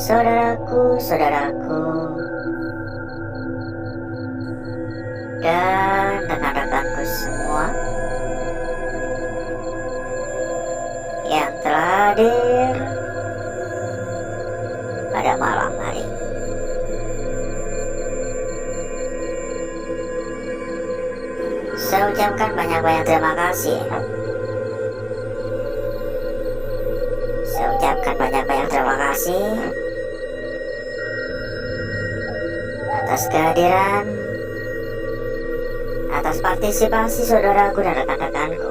Saudaraku dan rekan-rekanku semua yang telah hadir pada malam hari ini. Saya ucapkan banyak-banyak terima kasih. Saya ucapkan banyak-banyak terima kasih atas kehadiran, atas partisipasi saudaraku dan rekan-rekanku.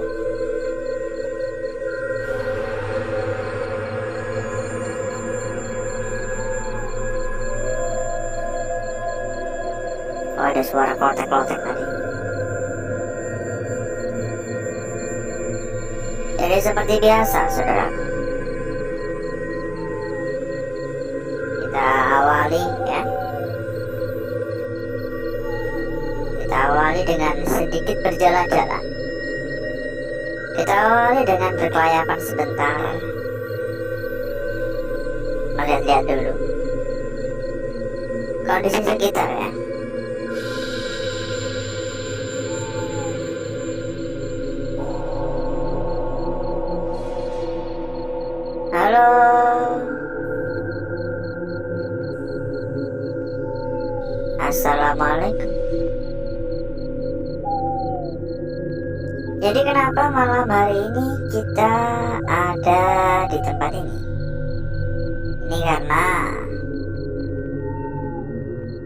Oh, ada suara klotek-klotek tadi. Jadi seperti biasa saudaraku, kita awali dengan sedikit berjalan-jalan. Kita awali dengan berkelayapan sebentar, melihat-lihat dulu kondisi sekitar ya. Halo, assalamualaikum. Jadi kenapa malam hari ini kita ada di tempat ini? Ini karena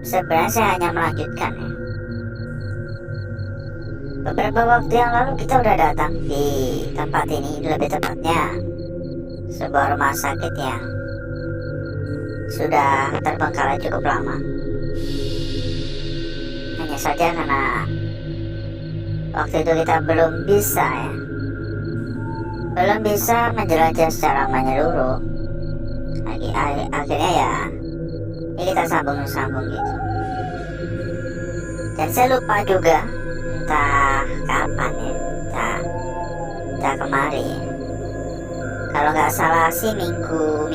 sebenarnya saya hanya melanjutkan ya. Beberapa waktu yang lalu kita udah datang di tempat ini, lebih tepatnya sebuah rumah sakit yang sudah terbengkalai cukup lama. Hanya saja karena waktu itu kita belum bisa menjelajah secara menyeluruh. Akhirnya ya ini kita sambung gitu. Dan saya lupa juga entah kapan ya, entah kemarin ya. Kalau nggak salah sih minggu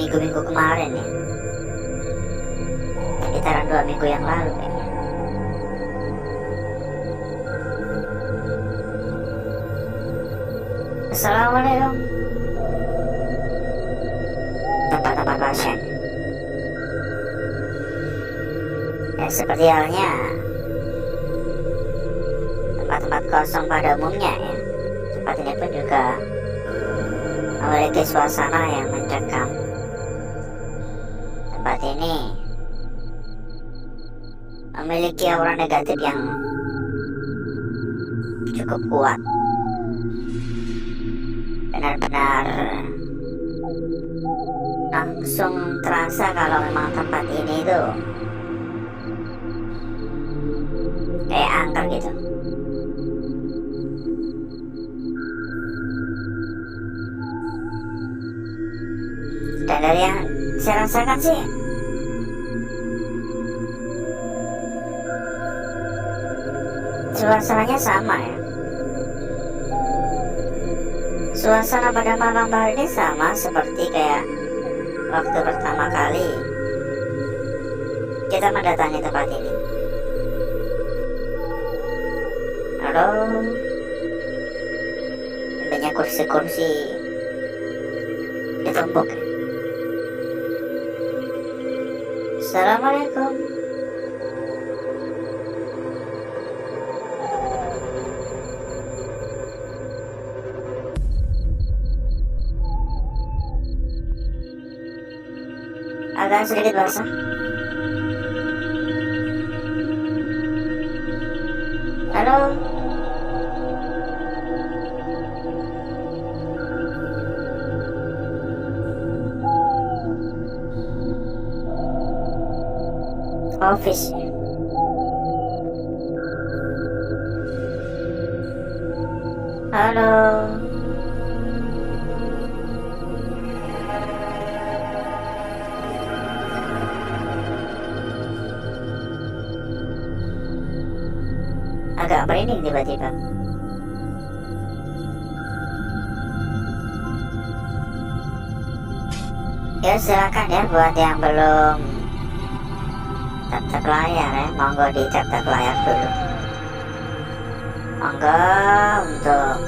kemarin ya, sekitaran 2 minggu yang lalu ya. Assalamualaikum. Tempat-tempat pasien ya, seperti halnya tempat-tempat kosong pada umumnya ya. Tempat ini pun juga memiliki suasana yang mencekam. Tempat ini memiliki aura negatif yang cukup kuat. Benar-benar langsung terasa kalau memang tempat ini tuh kayak angker gitu. Dan dari yang saya rasakan sih, suasananya sama ya. Suasana pada malam hari ini sama seperti kayak waktu pertama kali kita mendatangi tempat ini. Halo, banyak kursi-kursi ditumpuk. Assalamualaikum. Agak sedikit basah. Halo. Office. Halo. Agak merinding tiba-tiba. Ya silakan ya buat yang belum tap layar ya, monggo di tap layar dulu. Monggo untuk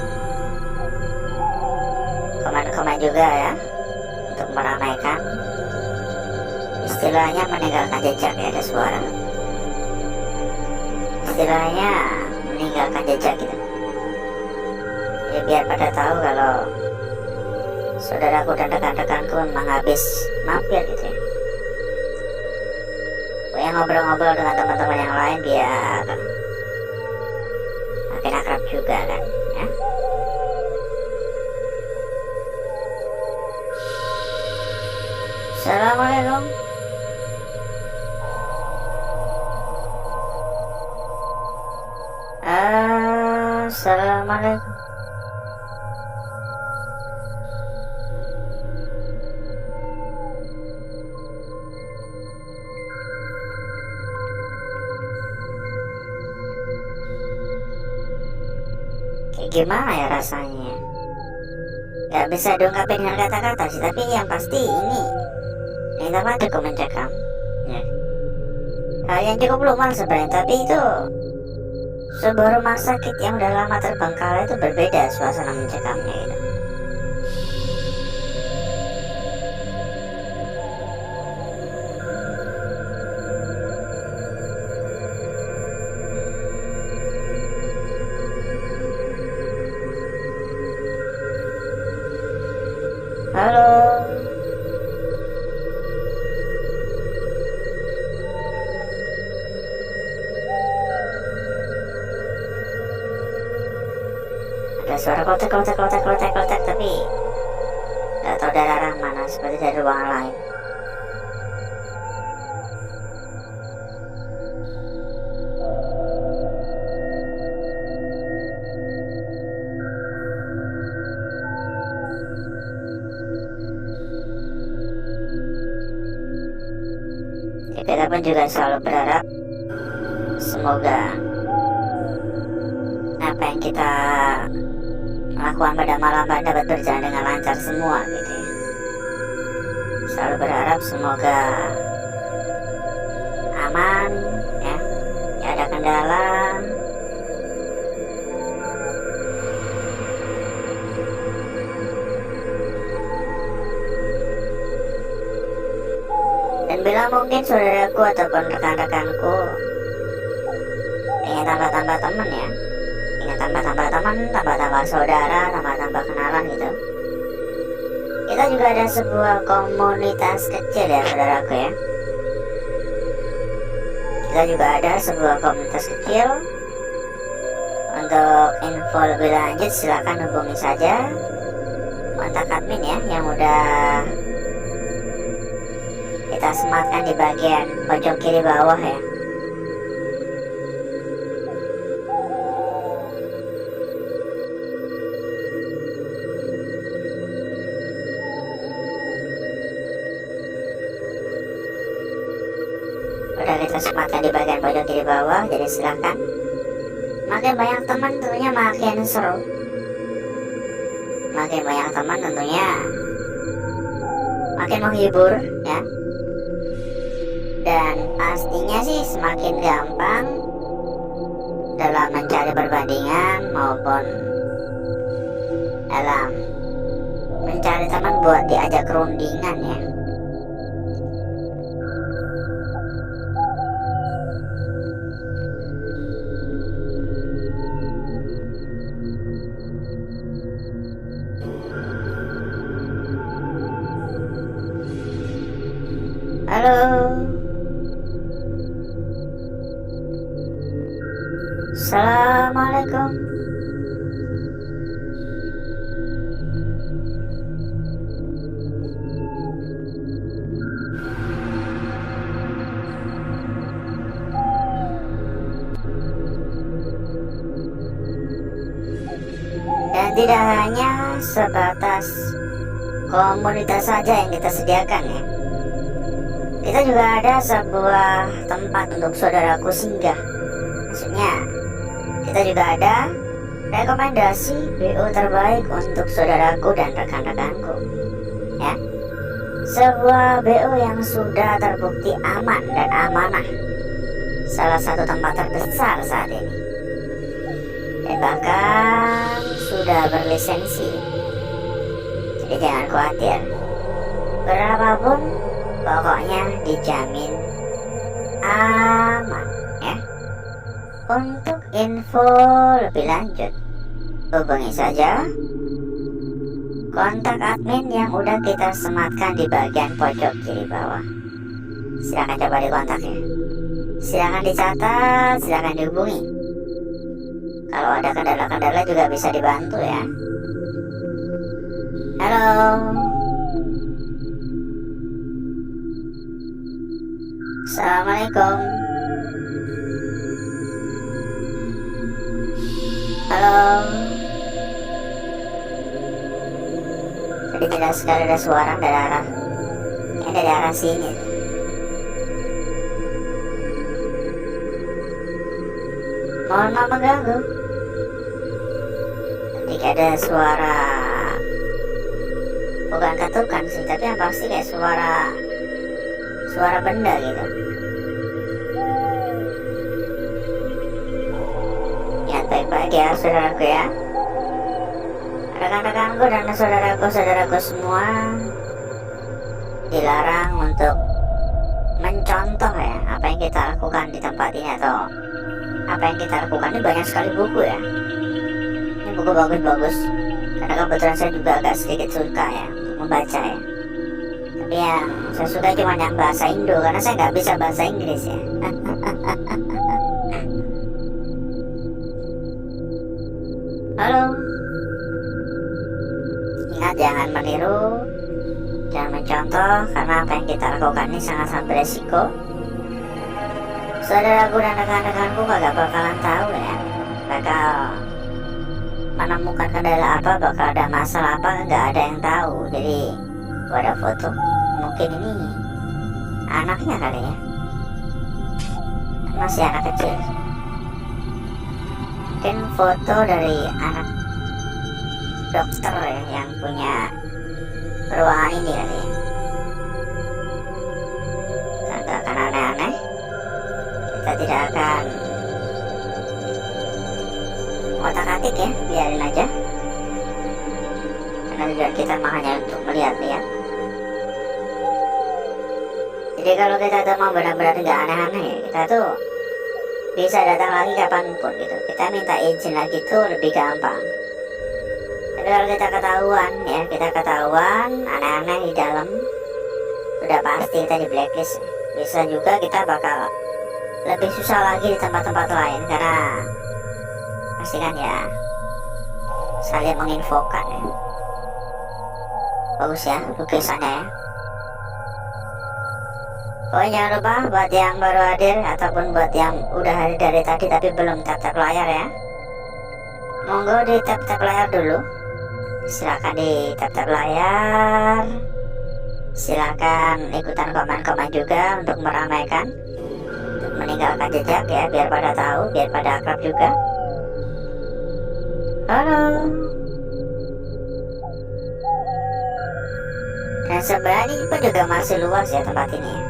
komen-komen juga ya, untuk meramaikan, istilahnya meninggalkan jejak ya, ada suara, istilahnya meninggalkan jejak gitu ya, biar pada tahu kalau saudaraku dan rekan-rekanku memang habis mampir gitu ya. Gue ngobrol-ngobrol dengan teman-teman yang lain biar makin akrab juga kan ya. Assalamualaikum. Assalamualaikum. Kayak gimana ya rasanya? Gak bisa diungkapin dengan kata-kata sih, tapi yang pasti ini apa cukup mencekam ya. Hal yang cukup lumayan sebenarnya, tapi itu sebuah rumah sakit yang udah lama terbengkalai itu berbeda suasana mencekamnya gitu. Halo. Ada suara klotek tapi gak tahu dari arah mana, seperti dari ruangan lain. Kita pun juga selalu berharap semoga apa yang kita lakukan pada malam dapat berjalan dengan lancar semua gitu ya. Selalu berharap semoga aman ya, tidak ada kendala. Dan bila mungkin saudaraku ataupun rekan-rekanku ingin tambah-tambah teman ya, ingin tambah-tambah teman, tambah-tambah saudara, tambah-tambah kenalan gitu, kita juga ada sebuah komunitas kecil ya saudaraku ya. Kita juga ada sebuah komunitas kecil. Untuk info lebih lanjut silakan hubungi saja kontak admin ya, yang udah kita sematkan di bagian pojok kiri bawah ya. Udah kita sematkan di bagian pojok kiri bawah, jadi silahkan. Makin banyak teman tentunya makin seru. Makin banyak teman tentunya makin menghibur ya. Dan pastinya sih semakin gampang dalam mencari perbandingan maupun dalam mencari teman buat diajak rundingan ya. Halo. Assalamualaikum. Dan tidak hanya sebatas komunitas saja yang kita sediakan ya. Kita juga ada sebuah tempat untuk saudaraku singgah. Maksudnya kita juga ada rekomendasi BO terbaik untuk saudaraku dan rekan-rekanku ya. Sebuah BO yang sudah terbukti aman dan amanah, salah satu tempat terbesar saat ini, dan bahkan sudah berlisensi. Jadi jangan khawatir, berapapun pokoknya dijamin aman ya. Untuk info lebih lanjut, hubungi saja kontak admin yang udah kita sematkan di bagian pojok kiri bawah. Silahkan coba dikontak ya. Silahkan dicatat, silahkan dihubungi. Kalau ada kendala-kendala juga bisa dibantu ya. Halo. Assalamualaikum. Halo. Tadi jelas sekali ada suara dari arah sini. Mohon maaf mengganggu. Jika ada suara, bukan ketukan sih, tapi yang pasti kayak suara benda gitu. Ingat baik-baik ya saudaraku ya. Rekan-rekanku dan saudaraku semua dilarang untuk mencontoh ya apa yang kita lakukan di tempat ini, atau apa yang kita lakukan. Ini banyak sekali buku ya. Ini buku bagus-bagus, karena kebetulan saya juga agak sedikit suka ya untuk membaca ya. Tapi yang saya suka cuma yang bahasa Indo, karena saya nggak bisa bahasa Inggris ya. Halo. Ingat, jangan meniru, jangan mencontoh, karena apa yang kita lakukan ini sangat-sangat beresiko. Saudaraku dan rekan-rekanku kagak bakalan tahu ya, bakal menemukan kendala apa, bakal ada masalah apa, nggak ada yang tahu. Jadi gua ada foto, mungkin ini anaknya kali ya, masih anak kecil. Mungkin foto dari anak dokter ya, yang punya ruangan ini kali ya. Gak akan aneh-aneh, kita tidak akan otak-atik ya, biarin aja, karena tujuan kita hanya untuk melihat-lihat. Jadi kalau kita tuh mau benar-benar gak aneh-aneh, kita tuh bisa datang lagi kapanpun gitu. Kita minta izin lagi tuh lebih gampang. Tapi kalau kita ketahuan aneh-aneh di dalam, sudah pasti kita di blacklist. Bisa juga kita bakal lebih susah lagi di tempat-tempat lain, karena pasti kan ya saling menginfokan ya. Bagus ya lukisannya ya. Pokoknya jangan lupa buat yang baru hadir ataupun buat yang udah hadir dari tadi tapi belum tap-tap layar ya, monggo di tap-tap layar dulu. Silakan di tap-tap layar. Silakan ikutan komen-komen juga untuk meramaikan, untuk meninggalkan jejak ya, biar pada tahu, biar pada akrab juga. Halo. Dan sebenarnya ini pun juga masih luas ya tempat ini ya.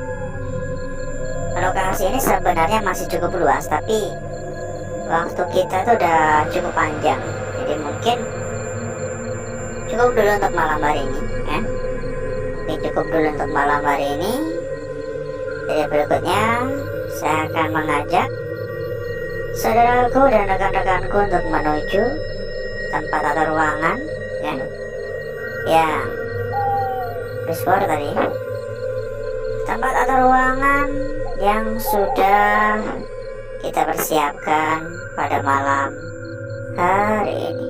Lokasi ini sebenarnya masih cukup luas, tapi waktu kita tuh udah cukup panjang. Jadi mungkin cukup dulu untuk malam hari ini ya. Cukup dulu untuk malam hari ini. Jadi berikutnya saya akan mengajak saudaraku dan rekan-rekanku untuk menuju tempat atau ruangan ya, yang before tadi, tempat atau ruangan yang sudah kita persiapkan pada malam hari ini.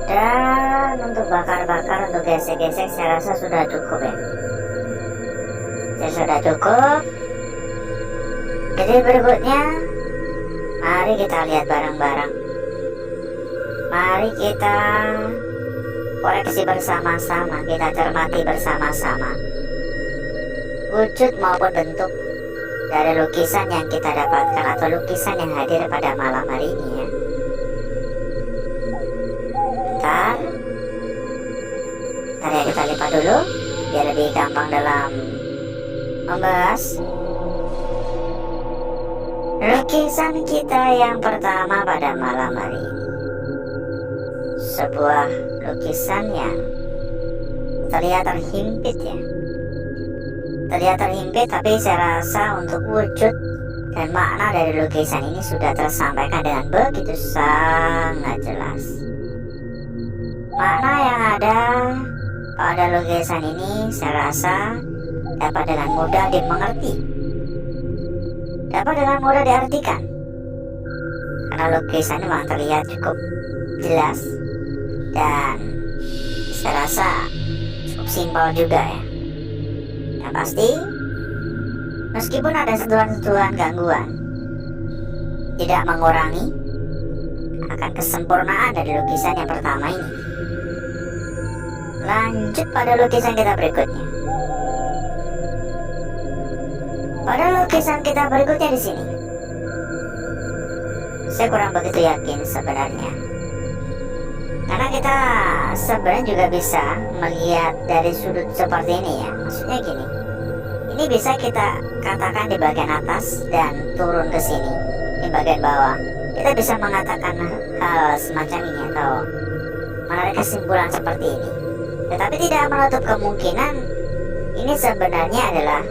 Dan untuk bakar-bakar, untuk gesek-gesek saya rasa sudah cukup ya. Saya sudah cukup. Jadi berikutnya, mari kita lihat bareng-bareng. Mari kita koreksi bersama-sama, kita cermati bersama-sama wujud maupun bentuk dari lukisan yang kita dapatkan atau lukisan yang hadir pada malam hari ini ya. Bentar ya, kita lipat dulu biar lebih gampang dalam membahas. Lukisan kita yang pertama pada malam hari ini, sebuah lukisan yang terlihat terhimpit ya. Terlihat terhimpit, tapi saya rasa untuk wujud dan makna dari lukisan ini sudah tersampaikan dengan begitu sangat jelas. Makna yang ada pada lukisan ini saya rasa dapat dengan mudah dimengerti, dapat dengan mudah diartikan, karena lukisan ini memang terlihat cukup jelas dan saya rasa cukup simpel juga ya. Yang pasti, meskipun ada sentuhan-sentuhan gangguan, tidak mengurangi akan kesempurnaan dari lukisan yang pertama ini. Lanjut pada lukisan kita berikutnya. Pada lukisan kita berikutnya di sini, saya kurang begitu yakin sebenarnya, karena kita sebenarnya juga bisa melihat dari sudut seperti ini ya. Maksudnya gini, ini bisa kita katakan di bagian atas dan turun ke sini di bagian bawah. Kita bisa mengatakan hal semacam ini atau menarik kesimpulan seperti ini. Tetapi tidak menutup kemungkinan ini sebenarnya adalah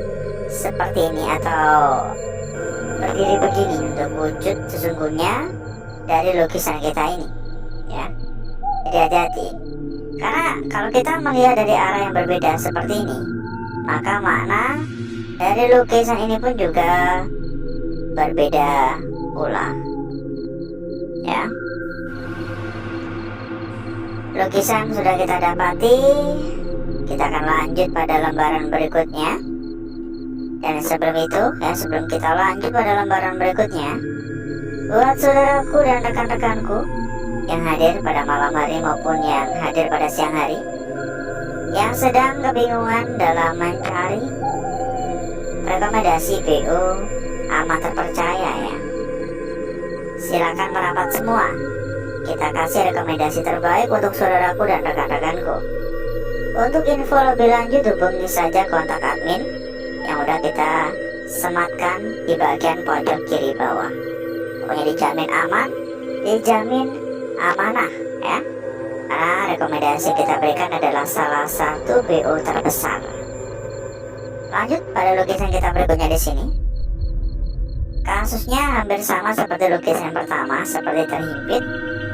seperti ini atau berdiri begini untuk wujud sesungguhnya dari lukisan kita ini ya. Jadi hati-hati, karena kalau kita melihat dari arah yang berbeda seperti ini, maka makna dari lukisan ini pun juga berbeda pula ya. Lukisan sudah kita dapati, kita akan lanjut pada lembaran berikutnya. Dan sebelum itu ya, sebelum kita lanjut pada lembaran berikutnya, buat saudaraku dan rekan-rekanku yang hadir pada malam hari maupun yang hadir pada siang hari, yang sedang kebingungan dalam mencari rekomendasi BO aman terpercaya ya, silakan merapat semua. Kita kasih rekomendasi terbaik untuk saudaraku dan rekan-rekanku. Untuk info lebih lanjut hubungi saja kontak admin yang udah kita sematkan di bagian pojok kiri bawah. Pokoknya dijamin aman, dijamin amanah ya. Karena rekomendasi kita berikan adalah salah satu BO terbesar. Lanjut pada lukisan kita berikutnya di sini. Kasusnya hampir sama seperti lukisan yang pertama, seperti terhimpit,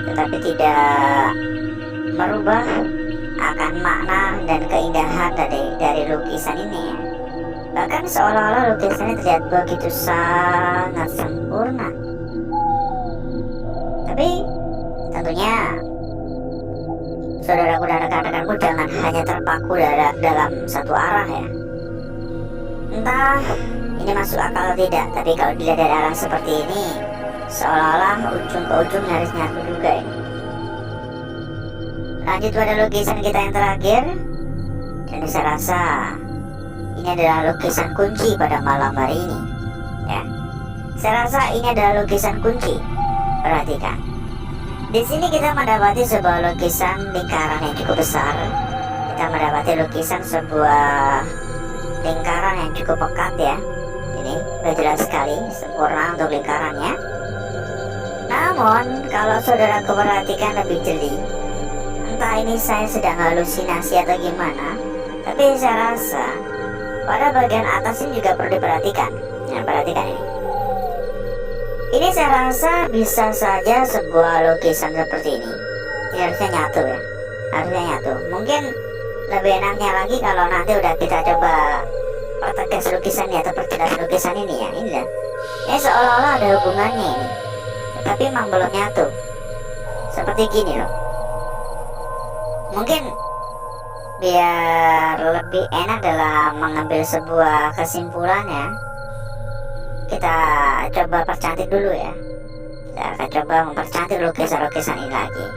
tetapi tidak merubah akan makna dan keindahan dari lukisan ini ya. Bahkan seolah-olah lukisannya terlihat begitu sangat sempurna. Tapi tentunya saudaraku dan rekan-rekanku jangan hanya terpaku dalam satu arah ya. Entah ini masuk akal atau tidak, tapi kalau dilihat dari arah seperti ini, seolah-olah ujung ke ujung harus nyatu juga ini. Lanjut pada lukisan kita yang terakhir, dan saya rasa ini adalah lukisan kunci pada malam hari ini ya. Saya rasa ini adalah lukisan kunci. Perhatikan, di sini kita mendapati sebuah lukisan lingkaran yang cukup besar. Kita mendapati lukisan sebuah lingkaran yang cukup pekat ya. Ini sudah jelas sekali, sempurna untuk lingkarannya. Namun kalau saudara perhatikan lebih jeli, entah ini saya sedang halusinasi atau gimana, tapi saya rasa pada bagian atas ini juga perlu diperhatikan. Nah, perhatikan ini. Ini saya rasa bisa saja sebuah lukisan seperti ini. Ini harusnya nyatu ya, harusnya nyatu. Mungkin lebih enaknya lagi kalau nanti udah kita coba pertegas lukisan ini atau perjelas lukisan ini ya. Ini ya, ini seolah-olah ada hubungannya ini, tapi memang belum nyatu. Seperti gini loh. Mungkin biar lebih enak dalam mengambil sebuah kesimpulannya, kita coba percantik dulu ya. Kita akan coba mempercantik lukisan-lukisan ini lagi.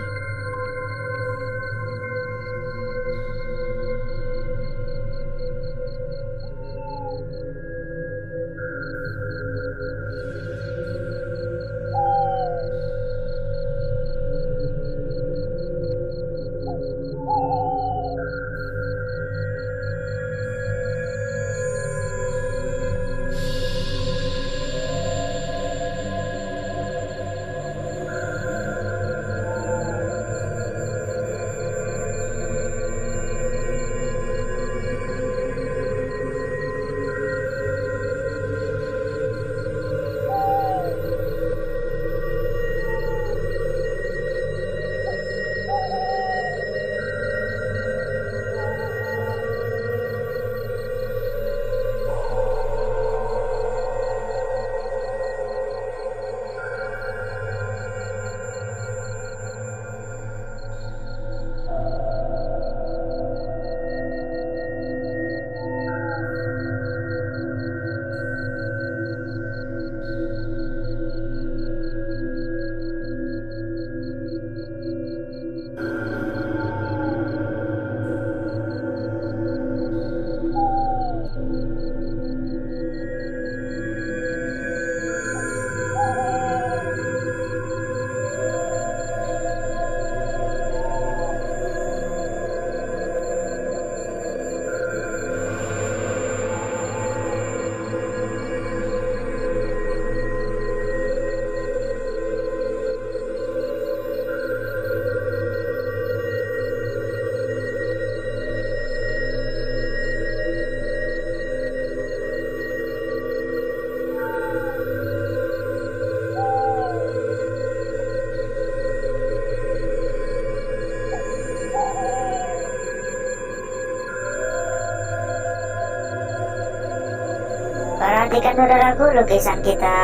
Perhatikan saudaraku lukisan kita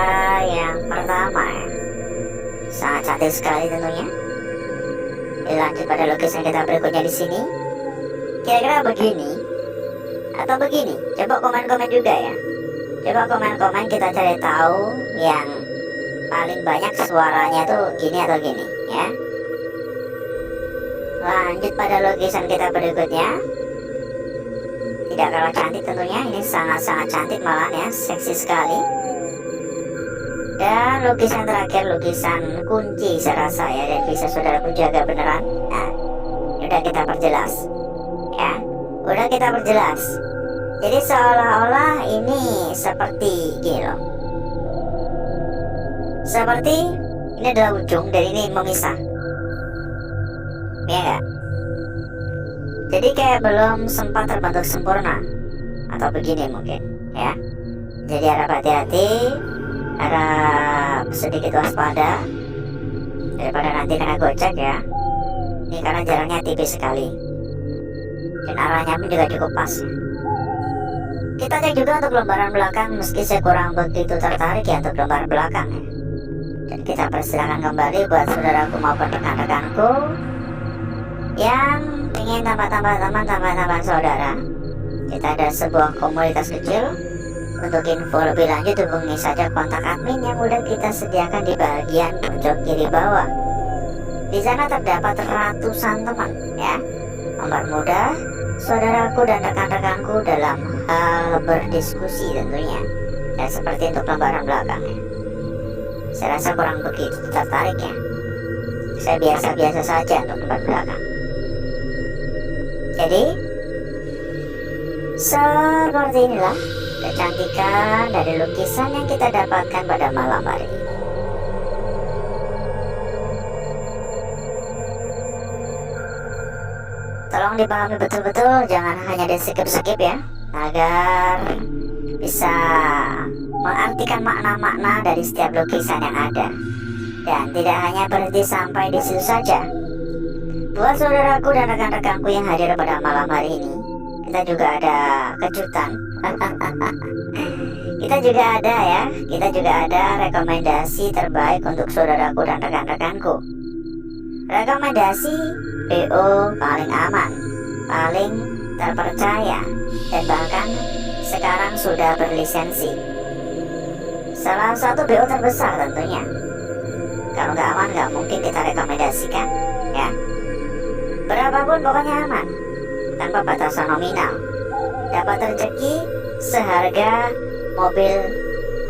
yang pertama ya. Sangat cantik sekali tentunya. Dilanjut pada lukisan kita berikutnya di sini. Kira-kira begini atau begini? Coba komen-komen juga ya. Coba komen-komen, kita cari tahu yang paling banyak suaranya tuh gini atau gini ya. Lanjut pada lukisan kita berikutnya. Tidak kalah cantik tentunya, ini sangat-sangat cantik malah ya, seksi sekali. Dan lukisan terakhir, lukisan kunci saya rasa ya, dan bisa saudaraku jaga beneran. Nah, udah kita perjelas ya, udah kita perjelas. Jadi seolah-olah ini seperti gini loh, seperti ini adalah ujung dan ini memisah, ya enggak? Jadi kayak belum sempat terbentuk sempurna, atau begini mungkin ya. Jadi harap hati-hati, harap sedikit waspada daripada nanti kena gocek ya. Ini karena jaraknya tipis sekali dan arahnya pun juga cukup pas. Kita cek juga untuk lembaran belakang, meski saya kurang begitu tertarik ya untuk lembaran belakang ya. Dan kita persilakan kembali buat saudaraku maupun rekan-rekanku yang ingin tambah-tambah teman, tambah-tambah saudara. Kita ada sebuah komunitas kecil. Untuk info lebih lanjut hubungi saja kontak admin yang udah kita sediakan di bagian pojok kiri bawah. Di sana terdapat ratusan teman ya, mempermudah saudaraku dan rekan-rekanku dalam hal berdiskusi tentunya. Dan seperti untuk lembaran belakangnya, saya rasa kurang begitu tertarik ya. Saya biasa-biasa saja untuk lembaran belakang. Jadi seperti inilah kecantikan dari lukisan yang kita dapatkan pada malam hari ini. Tolong dipahami betul-betul, jangan hanya di skip-skip ya, agar bisa mengartikan makna-makna dari setiap lukisan yang ada, dan tidak hanya berhenti sampai di situ saja. Buat saudaraku dan rekan-rekanku yang hadir pada malam hari ini, kita juga ada kejutan. Kita juga ada rekomendasi terbaik untuk saudaraku dan rekan-rekanku. Rekomendasi BO paling aman, paling terpercaya, dan bahkan sekarang sudah berlisensi. Salah satu BO terbesar tentunya. Kalau nggak aman nggak mungkin kita rekomendasikan, ya. Berapapun pokoknya aman, tanpa batasan nominal. Dapat rezeki seharga mobil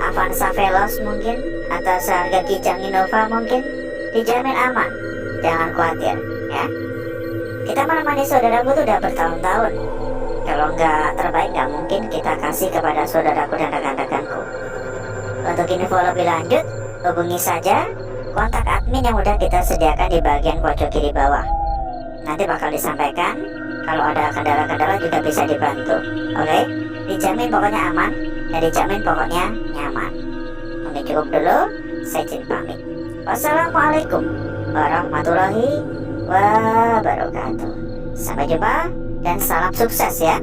Avanza Veloz mungkin, atau seharga Kijang Innova mungkin, dijamin aman. Jangan khawatir, ya. Kita menemani saudaraku tuh udah bertahun-tahun. Kalau nggak terbaik nggak mungkin kita kasih kepada saudaraku dan rekan-rekanku. Untuk info lebih lanjut, hubungi saja kontak admin yang udah kita sediakan di bagian pojok kiri bawah. Nanti bakal disampaikan. Kalau ada kendala-kendala juga bisa dibantu. Oke? Dijamin pokoknya aman, dan dijamin pokoknya nyaman. Mungkin cukup dulu. Saya izin pamit. Wassalamualaikum warahmatullahi wabarakatuh. Sampai jumpa dan salam sukses ya.